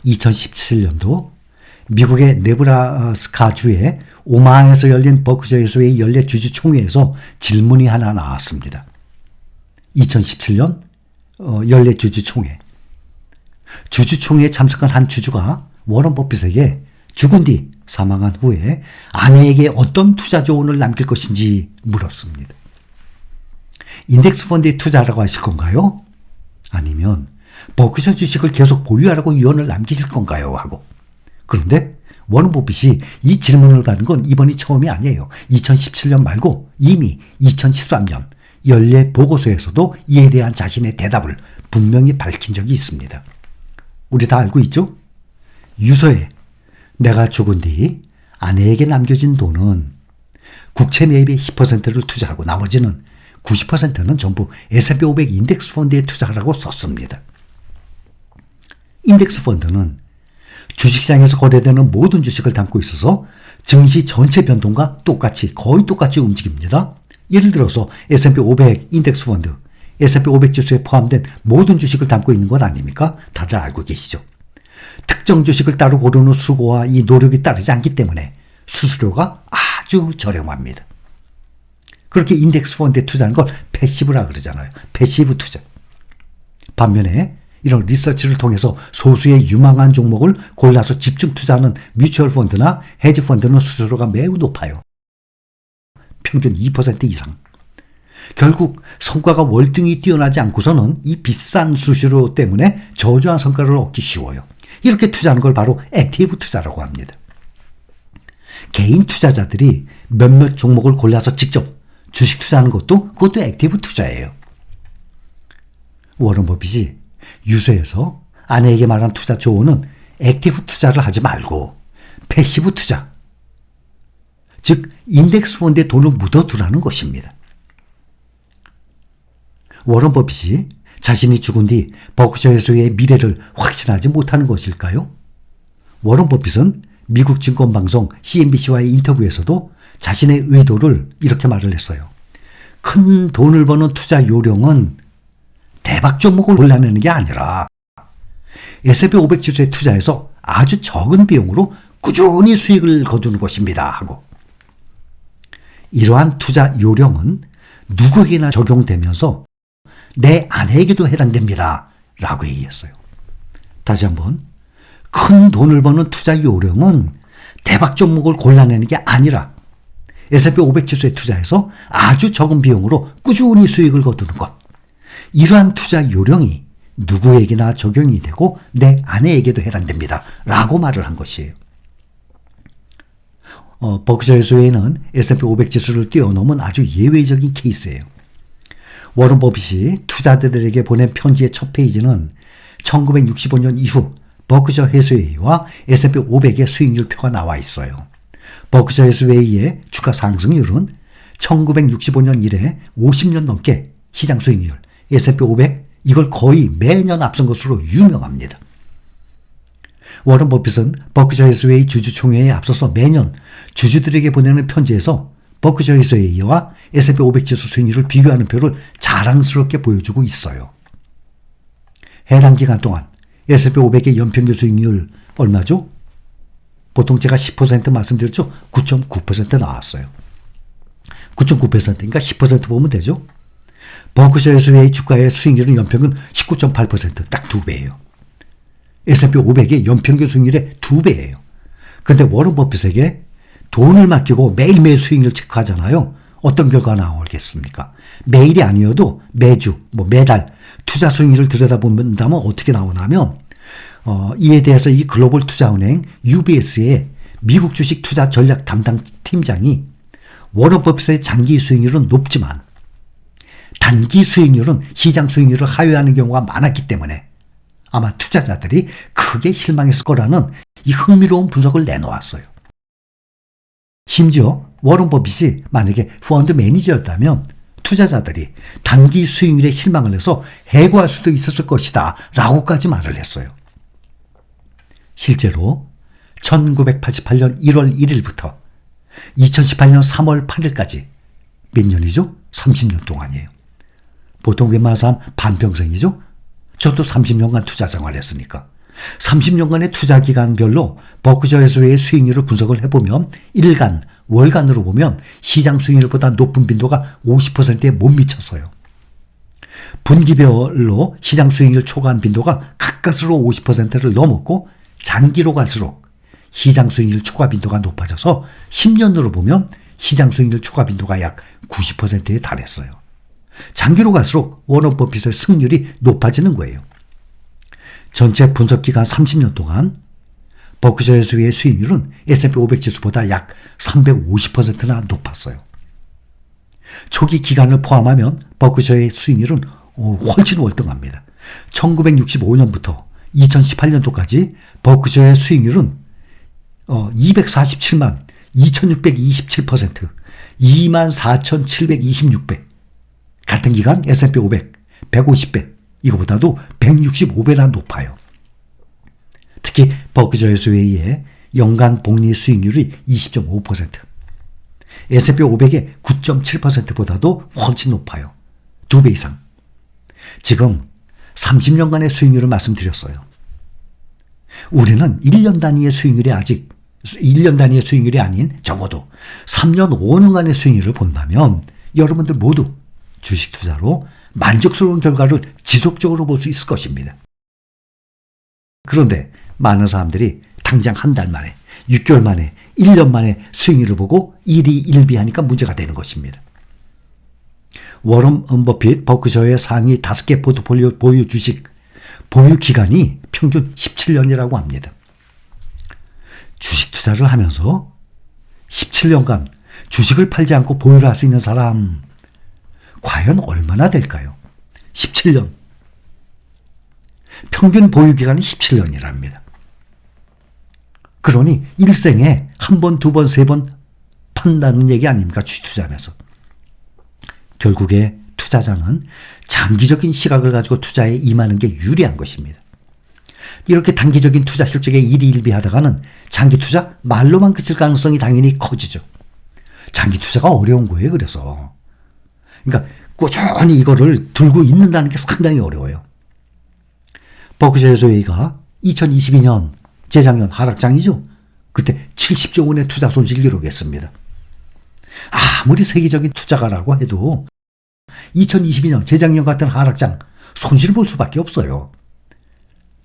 2017년도 미국의 네브라스카주의 오마하에서 열린 버크셔에서의 연례 주주총회에서 질문이 하나 나왔습니다. 2017년 연례 주주총회. 주주총회에 참석한 한 주주가 워런 버핏에게 죽은 뒤 사망한 후에 아내에게 어떤 투자 조언을 남길 것인지 물었습니다. 인덱스 펀드에 투자하라고 하실 건가요? 아니면 버크셔 주식을 계속 보유하라고 유언을 남기실 건가요? 하고. 그런데 워런 버핏이 이 질문을 받은 건 이번이 처음이 아니에요. 2017년 말고 이미 2013년 연례 보고서에서도 이에 대한 자신의 대답을 분명히 밝힌 적이 있습니다. 우리 다 알고 있죠? 유서에 내가 죽은 뒤 아내에게 남겨진 돈은 국채 매입의 10%를 투자하고 나머지는 90%는 전부 S&P 500 인덱스 펀드에 투자하라고 썼습니다. 인덱스 펀드는 주식시장에서 거래되는 모든 주식을 담고 있어서 증시 전체 변동과 거의 똑같이 움직입니다. 예를 들어서 S&P 500 인덱스 펀드, S&P 500 지수에 포함된 모든 주식을 담고 있는 것 아닙니까? 다들 알고 계시죠? 특정 주식을 따로 고르는 수고와 이 노력이 따르지 않기 때문에 수수료가 아주 저렴합니다. 그렇게 인덱스 펀드에 투자하는 걸 패시브라 그러잖아요. 패시브 투자. 반면에 이런 리서치를 통해서 소수의 유망한 종목을 골라서 집중 투자하는 뮤추얼 펀드나 헤지 펀드는 수수료가 매우 높아요. 평균 2% 이상. 결국 성과가 월등히 뛰어나지 않고서는 이 비싼 수수료 때문에 저조한 성과를 얻기 쉬워요. 이렇게 투자하는 걸 바로 액티브 투자라고 합니다. 개인 투자자들이 몇몇 종목을 골라서 직접 주식 투자하는 그것도 액티브 투자예요. 워런 버핏이 유서에서 아내에게 말한 투자 조언은 액티브 투자를 하지 말고 패시브 투자, 즉 인덱스 펀드에 돈을 묻어두라는 것입니다. 워런 버핏이 자신이 죽은 뒤 버크셔에서의 미래를 확신하지 못하는 것일까요? 워런 버핏은 미국 증권방송 CNBC와의 인터뷰에서도 자신의 의도를 이렇게 말을 했어요. 큰 돈을 버는 투자 요령은 대박 종목을 골라내는 게 아니라 S&P 500 지수에 투자해서 아주 적은 비용으로 꾸준히 수익을 거두는 것입니다. 하고. 이러한 투자 요령은 누구에게나 적용되면서 내 아내에게도 해당됩니다. 라고 얘기했어요. 다시 한번. 큰 돈을 버는 투자 요령은 대박 종목을 골라내는 게 아니라 S&P 500 지수에 투자해서 아주 적은 비용으로 꾸준히 수익을 거두는 것. 이러한 투자 요령이 누구에게나 적용이 되고 내 아내에게도 해당됩니다. 라고 말을 한 것이에요. 버크셔에서는 S&P 500 지수를 뛰어넘은 아주 예외적인 케이스예요. 워런 버핏이 투자자들에게 보낸 편지의 첫 페이지는 1965년 이후 버크셔 해스웨이와 S&P 500의 수익률표가 나와 있어요. 버크셔 해스웨이의 주가 상승률은 1965년 이래 50년 넘게 시장 수익률, S&P 500 이걸 거의 매년 앞선 것으로 유명합니다. 워런 버핏은 버크셔 해스웨이 주주총회에 앞서서 매년 주주들에게 보내는 편지에서 버크셔 해스웨이와 S&P 500 지수 수익률을 비교하는 표를 자랑스럽게 보여주고 있어요. 해당 기간 동안 S&P 500의 연평균 수익률 얼마죠? 보통 제가 10% 말씀드렸죠? 9.9% 나왔어요. 9.9%니까 10% 보면 되죠? 버크셔 해스웨이 주가의 수익률은 연평균 19.8%, 딱 2배예요. S&P 500의 연평균 수익률의 2배예요. 근데 워런 버핏에게 돈을 맡기고 매일매일 수익률 체크하잖아요. 어떤 결과가 나오겠습니까? 매일이 아니어도 매주, 매달 투자 수익률을 들여다본다면 어떻게 나오냐면 이에 대해서 이 글로벌 투자은행 UBS의 미국 주식 투자 전략 담당 팀장이 워런 버핏의 장기 수익률은 높지만 단기 수익률은 시장 수익률을 하회하는 경우가 많았기 때문에 아마 투자자들이 크게 실망했을 거라는 이 흥미로운 분석을 내놓았어요. 심지어 워런 버핏이 만약에 펀드 매니저였다면 투자자들이 단기 수익률에 실망을 해서 해고할 수도 있었을 것이다 라고까지 말을 했어요. 실제로 1988년 1월 1일부터 2018년 3월 8일까지 몇 년이죠? 30년 동안이에요. 보통 웬만한 사람 반평생이죠? 저도 30년간 투자 생활을 했으니까. 30년간의 투자 기간별로 버크셔 해서웨이의 수익률을 분석을 해보면 일간, 월간으로 보면 시장 수익률보다 높은 빈도가 50%에 못 미쳤어요. 분기별로 시장 수익률 초과한 빈도가 가까스로 50%를 넘었고 장기로 갈수록 시장 수익률 초과 빈도가 높아져서 10년으로 보면 시장 수익률 초과 빈도가 약 90%에 달했어요. 장기로 갈수록 워런 버핏의 승률이 높아지는 거예요. 전체 분석 기간 30년 동안 버크셔 해서웨이의 수익률은 S&P 500 지수보다 약 350%나 높았어요. 초기 기간을 포함하면 버크셔의 수익률은 훨씬 월등합니다. 1965년부터 2018년도까지 버크셔의 수익률은 247만 2627%, 24,726배. 같은 기간 S&P 500 150배, 이거보다도 165배나 높아요. 특히 버크셔 해서웨이의 연간 복리 수익률이 20.5%, S&P 500의 9.7%보다도 훨씬 높아요. 2배 이상. 지금 30년간의 수익률을 말씀드렸어요. 우리는 1년 단위의 수익률이 아닌 적어도 3년, 5년간의 수익률을 본다면 여러분들 모두 주식 투자로 만족스러운 결과를 지속적으로 볼 수 있을 것입니다. 그런데 많은 사람들이 당장 한 달 만에, 6개월 만에, 1년 만에 수익률을 보고 일희일비하니까 문제가 되는 것입니다. 워런 버핏 버크셔의 상위 5개 포트폴리오 보유 주식 보유 기간이 평균 17년이라고 합니다. 주식 투자를 하면서 17년간 주식을 팔지 않고 보유를 할 수 있는 사람 과연 얼마나 될까요? 17년. 평균 보유 기간이 17년이랍니다. 그러니 일생에 한 번, 두 번, 세 번 판다는 얘기 아닙니까? 주식 투자하면서. 결국에 투자자는 장기적인 시각을 가지고 투자에 임하는 게 유리한 것입니다. 이렇게 단기적인 투자 실적에 일희일비하다가는 장기 투자 말로만 그칠 가능성이 당연히 커지죠. 장기 투자가 어려운 거예요. 그래서. 그러니까 꾸준히 이거를 들고 있는다는 게 상당히 어려워요. 버크셔 해서웨이가 2022년 재작년 하락장이죠. 그때 70조 원의 투자 손실 기록했습니다. 아무리 세계적인 투자가라고 해도 2022년 재작년 같은 하락장 손실을 볼 수밖에 없어요.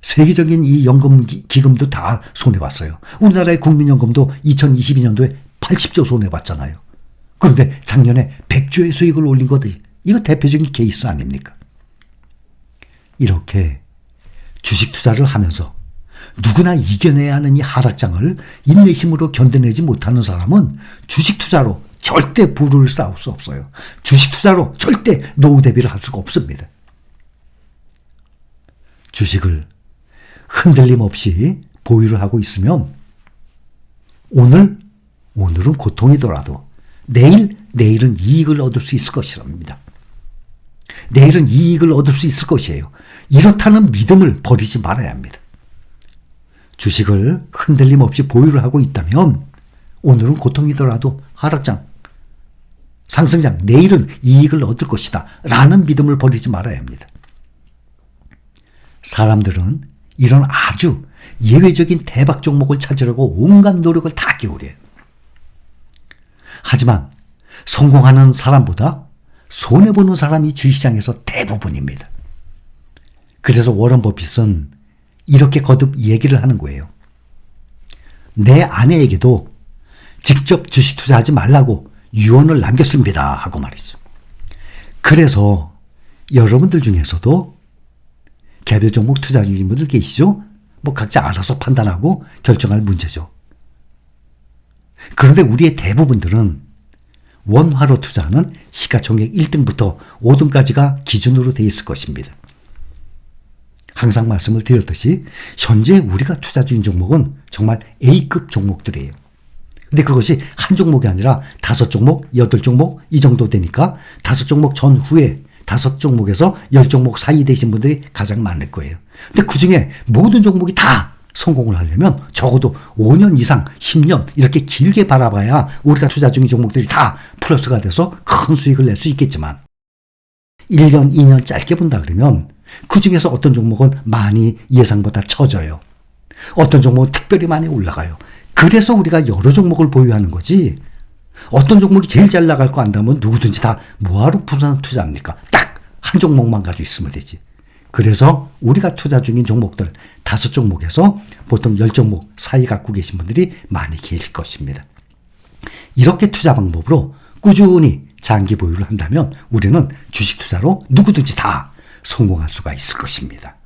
세계적인 이 연금 기금도 다 손해봤어요. 우리나라의 국민연금도 2022년도에 80조 손해봤잖아요. 그런데 작년에 100조의 수익을 올린 것이 이거 대표적인 케이스 아닙니까? 이렇게 주식 투자를 하면서 누구나 이겨내야 하는 이 하락장을 인내심으로 견뎌내지 못하는 사람은 주식 투자로 절대 부를 쌓을 수 없어요. 주식 투자로 절대 노후 대비를 할 수가 없습니다. 주식을 흔들림 없이 보유를 하고 있으면 오늘은 고통이더라도 내일은 이익을 얻을 수 있을 것이랍니다. 내일은 이익을 얻을 수 있을 것이에요. 이렇다는 믿음을 버리지 말아야 합니다. 주식을 흔들림 없이 보유를 하고 있다면 오늘은 고통이더라도 하락장, 상승장, 내일은 이익을 얻을 것이다 라는 믿음을 버리지 말아야 합니다. 사람들은 이런 아주 예외적인 대박 종목을 찾으려고 온갖 노력을 다 기울여요. 하지만 성공하는 사람보다 손해보는 사람이 주식시장에서 대부분입니다. 그래서 워런 버핏은 이렇게 거듭 얘기를 하는 거예요. 내 아내에게도 직접 주식 투자하지 말라고 유언을 남겼습니다 하고 말이죠. 그래서 여러분들 중에서도 개별 종목 투자 중인 분들 계시죠? 각자 알아서 판단하고 결정할 문제죠. 그런데 우리의 대부분들은 원화로 투자하는 시가총액 1등부터 5등까지가 기준으로 되어 있을 것입니다. 항상 말씀을 드렸듯이 현재 우리가 투자 중인 종목은 정말 A급 종목들이에요. 근데 그것이 한 종목이 아니라 5종목, 8종목 이 정도 되니까 5종목 전후에 5종목에서 10종목 사이 되신 분들이 가장 많을 거예요. 근데 그중에 모든 종목이 다 성공을 하려면 적어도 5년 이상 10년 이렇게 길게 바라봐야 우리가 투자 중인 종목들이 다 플러스가 돼서 큰 수익을 낼 수 있겠지만 1년 2년 짧게 본다 그러면 그 중에서 어떤 종목은 많이 예상보다 처져요. 어떤 종목은 특별히 많이 올라가요. 그래서 우리가 여러 종목을 보유하는 거지. 어떤 종목이 제일 잘 나갈 거 안다면 누구든지 다 뭐하러 부산 투자합니까? 딱 한 종목만 가지고 있으면 되지. 그래서 우리가 투자 중인 종목들 5종목에서 보통 10종목 사이 갖고 계신 분들이 많이 계실 것입니다. 이렇게 투자 방법으로 꾸준히 장기 보유를 한다면 우리는 주식 투자로 누구든지 다 성공할 수가 있을 것입니다.